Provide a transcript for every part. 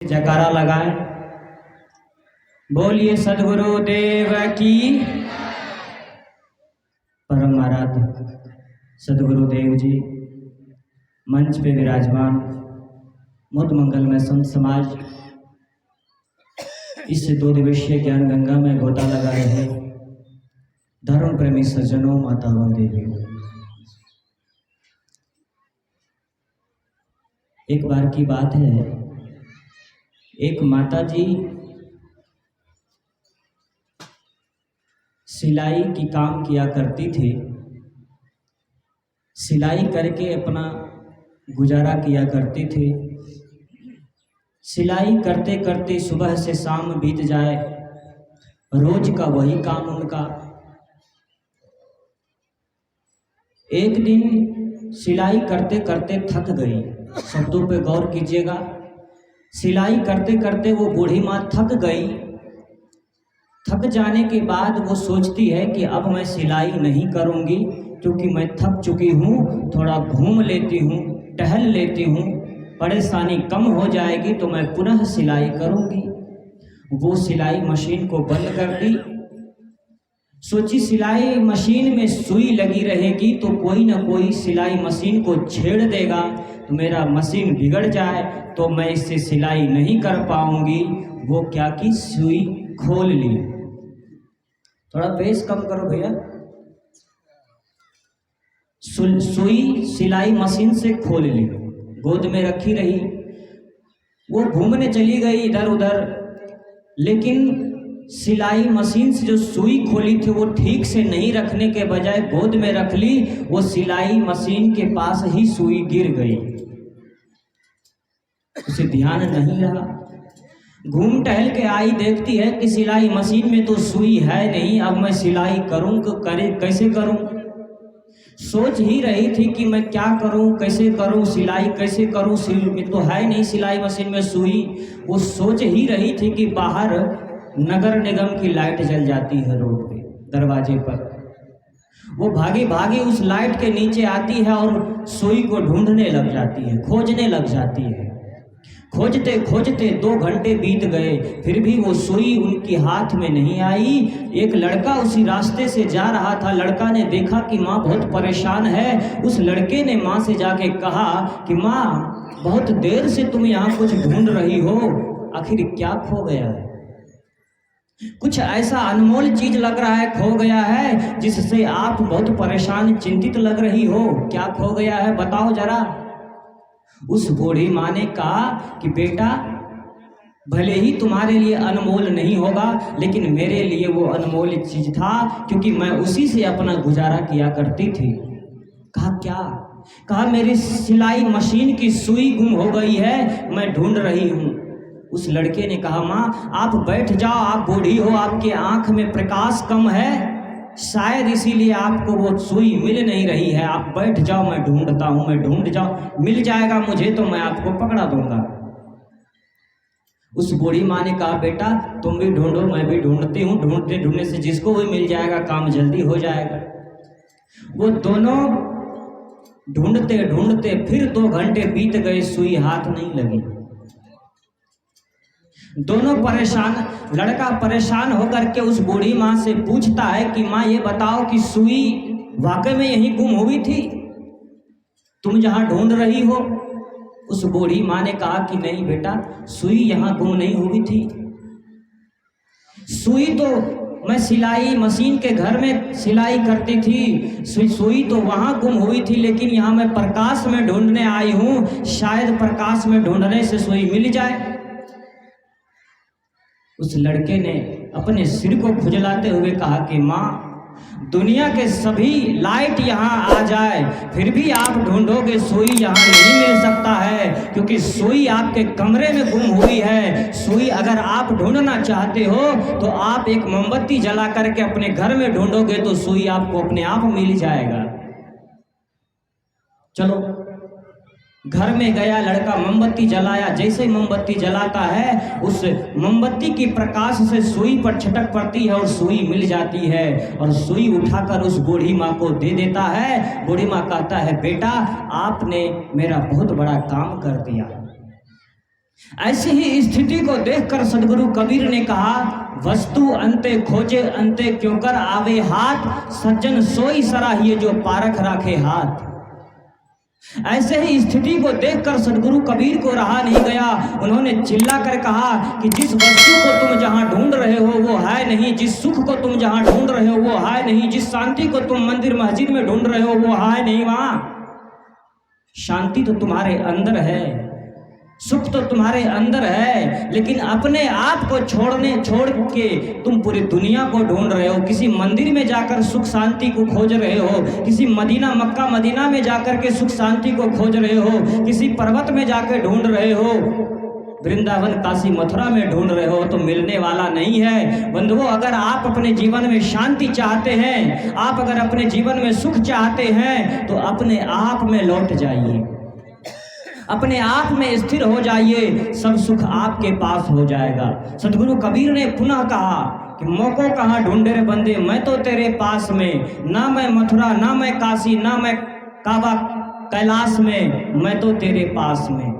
जयकारा लगाएं। बोलिए सद्गुरु देव की। परम आराध्य सद्गुरु देव जी मंच पे विराजमान मुद मंगल में संत समाज इस 2 दिवसीय ज्ञान गंगा में गोता लगा रहे धर्म प्रेमी सज्जनों, माताओं, देवियों, एक बार की बात है, एक माता जी सिलाई की काम किया करती थी। सिलाई करके अपना गुजारा किया करती थी। सिलाई करते करते सुबह से शाम बीत जाए, रोज का वही काम उनका। एक दिन सिलाई करते करते थक गई। शब्दों पे गौर कीजिएगा। सिलाई करते करते वो बूढ़ी माँ थक गई। थक जाने के बाद वो सोचती है कि अब मैं सिलाई नहीं करूँगी, क्योंकि मैं थक चुकी हूँ। थोड़ा घूम लेती हूँ, टहल लेती हूँ, परेशानी कम हो जाएगी तो मैं पुनः सिलाई करूँगी। वो सिलाई मशीन को बंद कर दी। सोची सिलाई मशीन में सुई लगी रहेगी तो कोई ना कोई सिलाई मशीन को छेड़ देगा तो मेरा मशीन बिगड़ जाए तो मैं इससे सिलाई नहीं कर पाऊंगी। वो क्या की सुई खोल ली। थोड़ा बेस कम करो भैया। सुई सिलाई मशीन से खोल ली, गोद में रखी रही। वो घूमने चली गई इधर उधर, लेकिन सिलाई मशीन से जो सुई खोली थी वो ठीक से नहीं रखने के बजाय गोद में रख ली। वो सिलाई मशीन के पास ही सुई गिर गई, उसे ध्यान नहीं रहा। घूम टहल के आई, देखती है कि सिलाई मशीन में तो सुई है नहीं। अब मैं सिलाई करूं तो कैसे करूं। सोच ही रही थी कि मैं क्या करूं, कैसे करूं, सिलाई कैसे करूं, तो है नहीं सिलाई मशीन में सुई। वो सोच ही रही थी कि बाहर नगर निगम की लाइट जल जाती है रोड पे दरवाजे पर। वो भागी भागी उस लाइट के नीचे आती है और सुई को ढूंढने लग जाती है, खोजने लग जाती है। खोजते खोजते 2 घंटे बीत गए, फिर भी वो सुई उनकी हाथ में नहीं आई। एक लड़का उसी रास्ते से जा रहा था। लड़का ने देखा कि माँ बहुत परेशान है। उस लड़के ने माँ से जाके कहा कि माँ, बहुत देर से तुम यहाँ कुछ ढूंढ रही हो, आखिर क्या खो गया है? कुछ ऐसा अनमोल चीज लग रहा है खो गया है, जिससे आप बहुत परेशान चिंतित लग रही हो। क्या खो गया है, बताओ जरा। उस बूढ़ी माँ ने कहा कि बेटा, भले ही तुम्हारे लिए अनमोल नहीं होगा, लेकिन मेरे लिए वो अनमोल चीज था, क्योंकि मैं उसी से अपना गुजारा किया करती थी। कहा क्या? कहा मेरी सिलाई मशीन की सुई गुम हो गई है, मैं ढूंढ रही हूँ। उस लड़के ने कहा माँ आप बैठ जाओ, आप बूढ़ी हो, आपके आंख में प्रकाश कम है, शायद इसीलिए आपको वो सुई मिल नहीं रही है। आप बैठ जाओ, मैं ढूंढता हूँ, मैं ढूंढ जाओ, मिल जाएगा मुझे तो मैं आपको पकड़ा दूंगा। उस बूढ़ी माँ ने कहा बेटा तुम भी ढूंढो, मैं भी ढूंढती हूँ, ढूंढते ढूंढने से जिसको भी मिल जाएगा काम जल्दी हो जाएगा। वो दोनों ढूंढते ढूंढते फिर 2 घंटे बीत गए, सुई हाथ नहीं लगी। दोनों परेशान। लड़का परेशान होकर के उस बूढ़ी माँ से पूछता है कि माँ ये बताओ कि सुई वाकई में यहीं गुम हुई थी, तुम जहां ढूंढ रही हो? उस बूढ़ी माँ ने कहा कि नहीं बेटा, सुई यहाँ गुम नहीं हुई थी। सुई तो मैं सिलाई मशीन के घर में सिलाई करती थी, सुई तो वहां गुम हुई थी, लेकिन यहाँ मैं प्रकाश में ढूंढने आई हूँ, शायद प्रकाश में ढूंढने से सुई मिल जाए। उस लड़के ने अपने सिर को खुजलाते हुए कहा कि माँ, दुनिया के सभी लाइट यहाँ आ जाए फिर भी आप ढूंढोगे सुई यहाँ नहीं मिल सकता है, क्योंकि सुई आपके कमरे में गुम हुई है। सुई अगर आप ढूंढना चाहते हो तो आप एक मोमबत्ती जला करके अपने घर में ढूंढोगे तो सुई आपको अपने आप मिल जाएगा। चलो, घर में गया लड़का, मोमबत्ती जलाया। जैसे मोमबत्ती जलाता है, उस मोमबत्ती की प्रकाश से सुई पर छटक पड़ती है और सुई मिल जाती है, और सुई उठाकर उस बूढ़ी माँ को दे देता है। बूढ़ी माँ कहता है बेटा आपने मेरा बहुत बड़ा काम कर दिया। ऐसी ही स्थिति को देखकर सदगुरु कबीर ने कहा, वस्तु अंते खोजे अंते क्यों कर आवे हाथ, सज्जन सोई सराहिए जो पारख राखे हाथ। ऐसे ही स्थिति को देखकर सदगुरु कबीर को रहा नहीं गया। उन्होंने चिल्ला कर कहा कि जिस वस्तु को तुम जहां ढूंढ रहे हो वो है नहीं, जिस सुख को तुम जहां ढूंढ रहे हो वो है नहीं, जिस शांति को तुम मंदिर मस्जिद में ढूंढ रहे हो वो है नहीं। वहां शांति तो तुम्हारे अंदर है, सुख तो तुम्हारे अंदर है, लेकिन अपने आप को छोड़ के तुम पूरी दुनिया को ढूंढ रहे हो। किसी मंदिर में जाकर सुख शांति को खोज रहे हो, किसी मक्का मदीना में जाकर के सुख शांति को खोज रहे हो, किसी पर्वत में जाकर ढूंढ रहे हो, वृंदावन काशी मथुरा में ढूंढ रहे हो, तो मिलने वाला नहीं है। बंधुओं, अगर आप अपने जीवन में शांति चाहते हैं, आप अगर अपने जीवन में सुख चाहते हैं, तो अपने आप में लौट जाइए, अपने आप में स्थिर हो जाइए, सब सुख आपके पास हो जाएगा। सदगुरु कबीर ने पुनः कहा कि मोको कहाँ ढूंढे रे बंदे, मैं तो तेरे पास में, ना मैं मथुरा ना मैं काशी ना मैं काबा कैलाश में, मैं तो तेरे पास में।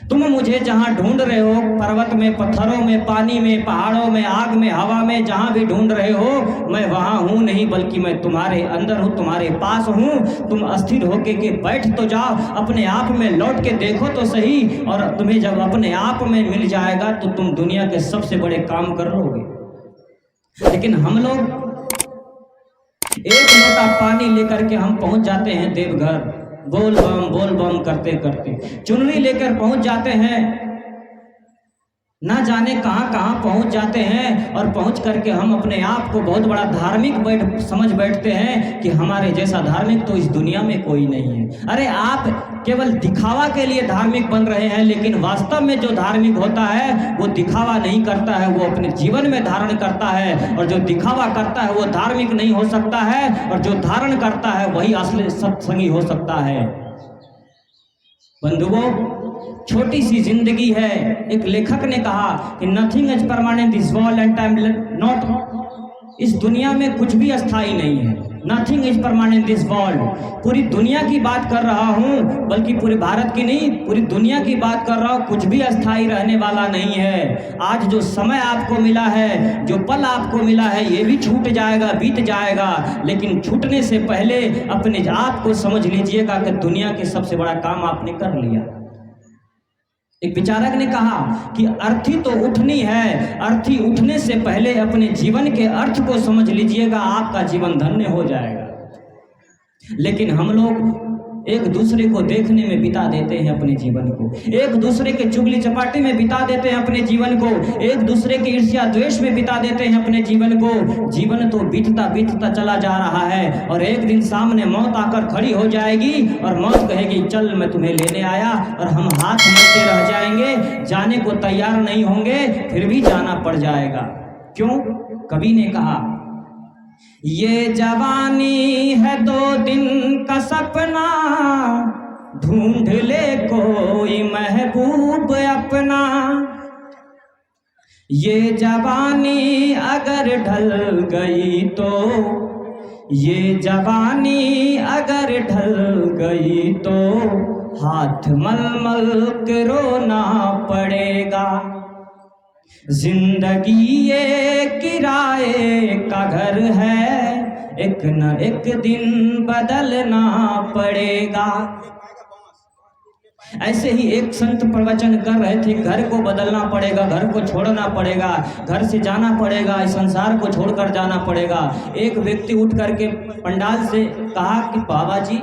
तुम मुझे जहां ढूंढ रहे हो, पर्वत में, पत्थरों में, पानी में, पहाड़ों में, आग में, हवा में, जहां भी ढूंढ रहे हो, मैं वहां हूं नहीं, बल्कि मैं तुम्हारे अंदर हूं, तुम्हारे पास हूं। तुम अस्थिर होके के बैठ तो जाओ, अपने आप में लौट के देखो तो सही, और तुम्हें जब अपने आप में मिल जाएगा तो तुम दुनिया के सबसे बड़े काम कर लोगे। लेकिन हम लोग एक लोटा पानी लेकर के हम पहुंच जाते हैं देवघर, बोल बम करते करते चुनरी लेकर पहुंच जाते हैं, ना जाने कहां कहां पहुंच जाते हैं, और पहुंच करके हम अपने आप को बहुत बड़ा धार्मिक समझ बैठते हैं कि हमारे जैसा धार्मिक तो इस दुनिया में कोई नहीं है। अरे आप केवल दिखावा के लिए धार्मिक बन रहे हैं, लेकिन वास्तव में जो धार्मिक होता है वो दिखावा नहीं करता है, वो अपने जीवन में धारण करता है। और जो दिखावा करता है वो धार्मिक नहीं हो सकता है, और जो धारण करता है वही असली सत्संगी हो सकता है। बंधुओं, छोटी सी जिंदगी है। एक लेखक ने कहा कि nothing is permanent this world and time not, इस दुनिया में कुछ भी अस्थाई नहीं है। Nothing is permanent this world, पूरी दुनिया की बात कर रहा हूँ, बल्कि पूरे भारत की नहीं, पूरी दुनिया की बात कर रहा हूँ। कुछ भी अस्थाई रहने वाला नहीं है। आज जो समय आपको मिला है, जो पल आपको मिला है, ये भी छूट जाएगा, बीत जाएगा। लेकिन छूटने से पहले अपने आप को समझ लीजिएगा कि दुनिया के सबसे बड़ा काम आपने कर लिया। एक विचारक ने कहा कि अर्थी तो उठनी है, अर्थी उठने से पहले अपने जीवन के अर्थ को समझ लीजिएगा, आपका जीवन धन्य हो जाएगा। लेकिन हम लोग एक दूसरे को देखने में बिता देते हैं अपने जीवन को, एक दूसरे के चुगली चपाटी में बिता देते हैं अपने जीवन को, एक दूसरे के ईर्ष्या द्वेष में बिता देते हैं अपने जीवन को। जीवन तो बीतता बीतता चला जा रहा है, और एक दिन सामने मौत आकर खड़ी हो जाएगी, और मौत कहेगी चल मैं तुम्हें लेने आया, और हम हाथ मलते रह जाएंगे, जाने को तैयार नहीं होंगे, फिर भी जाना पड़ जाएगा। क्यों? कवि ने कहा, ये जवानी है 2 दिन का सपना, ढूंढ ले कोई महबूब अपना। ये जवानी अगर ढल गई तो, ये जवानी अगर ढल गई तो, हाथ मल मल के रोना पड़ेगा। जिंदगी ये किराए का घर है, एक न एक दिन बदलना पड़ेगा। ऐसे ही एक संत प्रवचन कर रहे थे, घर को बदलना पड़ेगा, घर को छोड़ना पड़ेगा, घर से जाना पड़ेगा, इस संसार को छोड़कर जाना पड़ेगा। एक व्यक्ति उठ करके पंडाल से कहा कि बाबा जी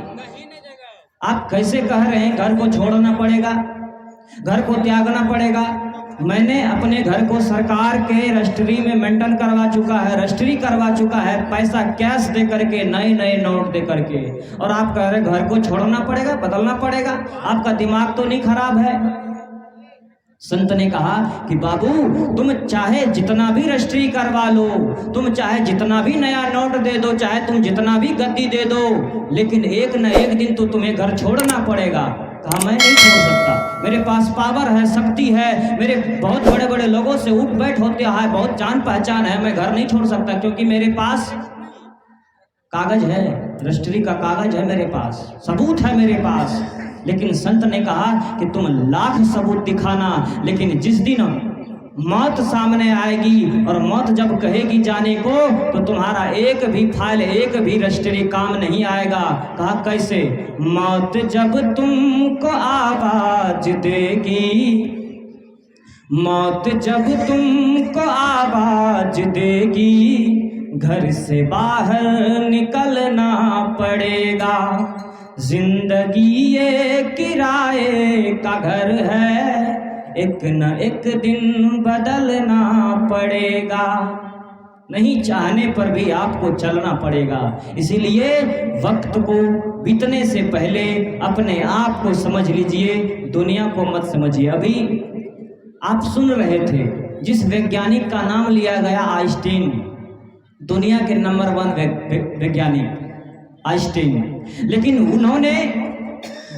आप कैसे कह रहे हैं घर को छोड़ना पड़ेगा, घर को त्यागना पड़ेगा? मैंने अपने घर को सरकार के रजिस्ट्री में मेंटेन करवा चुका है, रजिस्ट्री करवा चुका है, पैसा कैश दे करके, नए नए नोट दे करके, और आप कह रहे घर को छोड़ना पड़ेगा, बदलना पड़ेगा? आपका दिमाग तो नहीं खराब है? संत ने कहा कि बाबू तुम चाहे जितना भी रजिस्ट्री करवा लो, तुम चाहे जितना भी नया नोट दे दो, चाहे तुम जितना भी गद्दी दे दो, लेकिन एक न एक दिन तो तुम्हें घर छोड़ना पड़ेगा। कहा मैं नहीं छोड़ सकता, मेरे पास पावर है, शक्ति है, मेरे बहुत बड़े बड़े लोगों से उठ बैठ होते हैं, बहुत जान पहचान है, मैं घर नहीं छोड़ सकता, क्योंकि मेरे पास कागज है, रजिस्ट्री का कागज है मेरे पास, सबूत है मेरे पास। लेकिन संत ने कहा कि तुम लाख सबूत दिखाना, लेकिन जिस दिन मौत सामने आएगी और मौत जब कहेगी जाने को, तो तुम्हारा एक भी फाइल, एक भी रजिस्ट्री काम नहीं आएगा। कहा कैसे? मौत जब तुमको आवाज देगी, मौत जब तुमको आवाज देगी, घर से बाहर निकलना पड़ेगा। जिंदगी ये किराए का घर है, एक न एक दिन बदलना पड़ेगा। नहीं चाहने पर भी आपको चलना पड़ेगा। इसीलिए वक्त को बीतने से पहले अपने आप को समझ लीजिए, दुनिया को मत समझिए। अभी आप सुन रहे थे जिस वैज्ञानिक का नाम लिया गया आइंस्टीन, दुनिया के नंबर 1 वैज्ञानिक आइंस्टीन, लेकिन उन्होंने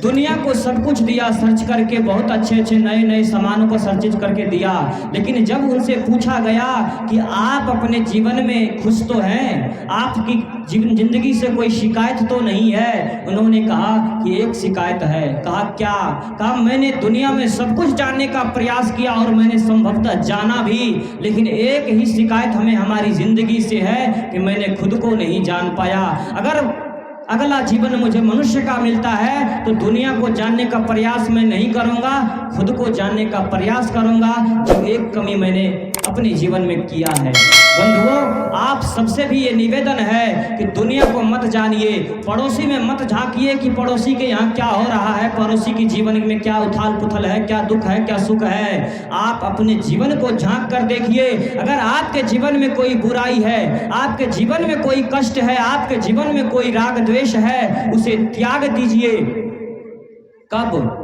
दुनिया को सब कुछ दिया, सर्च करके बहुत अच्छे अच्छे नए नए सामानों को सर्च करके दिया। लेकिन जब उनसे पूछा गया कि आप अपने जीवन में खुश तो हैं, आपकी जिंदगी से कोई शिकायत तो नहीं है? उन्होंने कहा कि एक शिकायत है। कहा क्या? कहा मैंने दुनिया में सब कुछ जानने का प्रयास किया और मैंने संभवतः जाना भी, लेकिन एक ही शिकायत हमें हमारी जिंदगी से है कि मैंने खुद को नहीं जान पाया। अगर अगला जीवन मुझे मनुष्य का मिलता है तो दुनिया को जानने का प्रयास मैं नहीं करूंगा, खुद को जानने का प्रयास करूंगा, जो एक कमी मैंने अपने जीवन में किया है। बंधुओं, आप सबसे भी ये निवेदन है कि दुनिया को मत जानिए, पड़ोसी में मत झांकिए कि पड़ोसी के यहाँ क्या हो रहा है, पड़ोसी के जीवन में क्या उथाल पुथल है, क्या दुख है, क्या सुख है। आप अपने जीवन को झांक कर देखिए। अगर आपके जीवन में कोई बुराई है, आपके जीवन में कोई कष्ट है, आपके जीवन में कोई राग द्वेष है, उसे त्याग दीजिए। कब?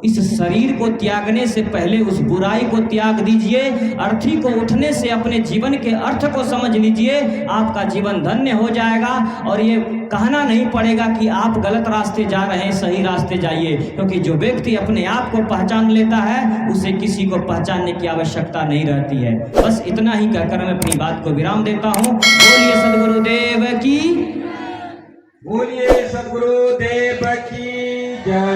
इस शरीर को त्यागने से पहले उस बुराई को त्याग दीजिए। अर्थी को उठने से अपने जीवन के अर्थ को समझ लीजिए, आपका जीवन धन्य हो जाएगा। और ये कहना नहीं पड़ेगा कि आप गलत रास्ते जा रहे हैं, सही रास्ते जाइए, क्योंकि जो व्यक्ति अपने आप को पहचान लेता है उसे किसी को पहचानने की आवश्यकता नहीं रहती है। बस इतना ही कहकर मैं अपनी बात को विराम देता हूँ। बोलिए सद्गुरुदेव की, बोलिए सद्गुरुदेव की जय।